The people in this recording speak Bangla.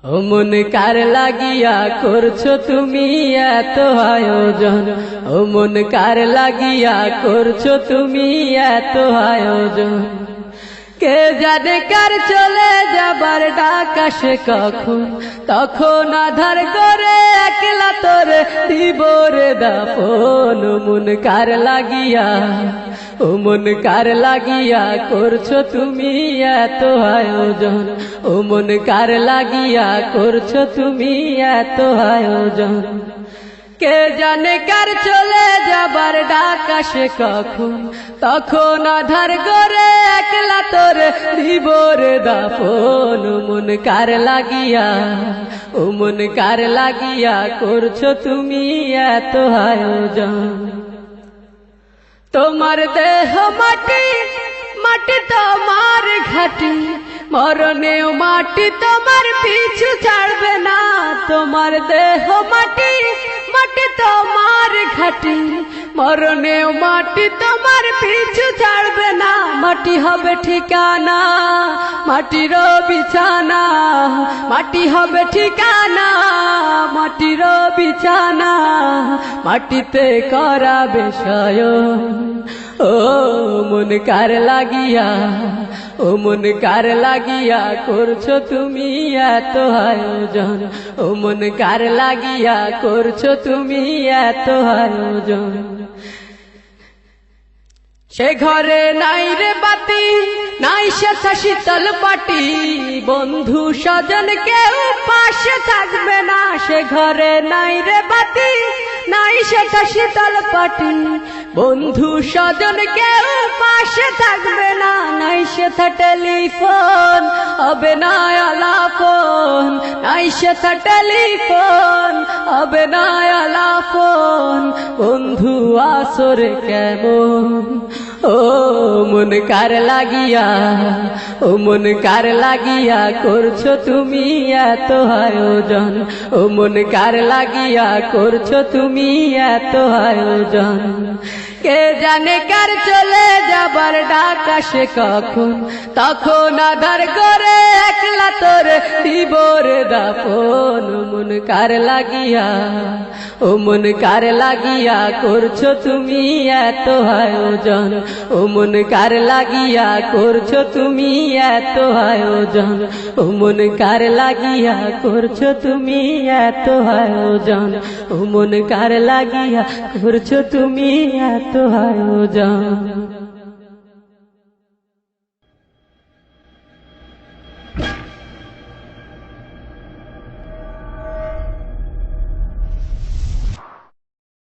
ও মন কার লাগিয়া করছো তুমি এত আয়োজন, ও মন কার লাগিয়া করছো তুমি এত আয়োজন। কে জানে কার চলে যাবার ডাক আসে কখন, তখন আধার করে একলা তোরে দিব রে দাফন। ও মন কার লাগিয়া, ও মন কার লাগিয়া করছো তুমি এত আয়োজন, ও মন কার লাগিয়া করছো তুমি এত আয়োজন। কে জানে কার চলে যাবার ডাক আসে কখন, তখন আধার করে একলা তোরে দিব রে দাফন। ও মন কার লাগিয়া, ও মন কার লাগিয়া করছো তুমি এত আয়োজন। তোমার দেহ মাটি, মাটি তোমার ঘাটি, মরণেও মাটি তোমার পিছু ছাড়বে না। তোমার দেহ মাটি, মাটি তোমার ঘাটি, মরণেও মাটি তোমার পিছু ছাড়বে না। মাটি হবে ঠিকানা, মাটির বিছানা, মাটি হবে ঠিকানা, মাটির বিছানা, মাটিতে করাবে শয়ন। ও মন কার লাগিয়া, ও মন কার লাগিয়া করছো তুমি এত আয়োজন, ও মন কার লাগিয়া করছো তুমি এত আয়োজন। সে ঘরে নাই রে বাতি, নাই সেথা শীতল পাটি, বন্ধু স্বজন কেউ পাশে থাকবে না। সে ঘরে নাই রে বাতি, নাই সেথা শীতল পাটি, বন্ধু স্বজন কেউ পাশে থাকবে না। নাই সেথা টেলিফোন হবে না আলাপন, নাই সেথা টেলিফোন হবে না আলাপন। বন্ধু আসরে কেমন, ও মন কার লাগিয়া, ও মন কার লাগিয়া করছো তুমি এত আয়োজন, ও মন কার লাগিয়া করছো তুমি এত আয়োজন। কে জানে কার চলে যাবার ডাক আসে কখন, তখন আধার করে একলা তোরে দিব রে দাফন। ও মন কার লাগিয়া, ও মন কার লাগিয়া করছো তুমি এত আয়োজন, ও মন কার লাগিয়া করছো তুমি এত আয়োজন, ও মন কার লাগিয়া করছো তুমি এত আয়োজন, ও মন কার লাগিয়া করছো তুমি এত আয়োজন।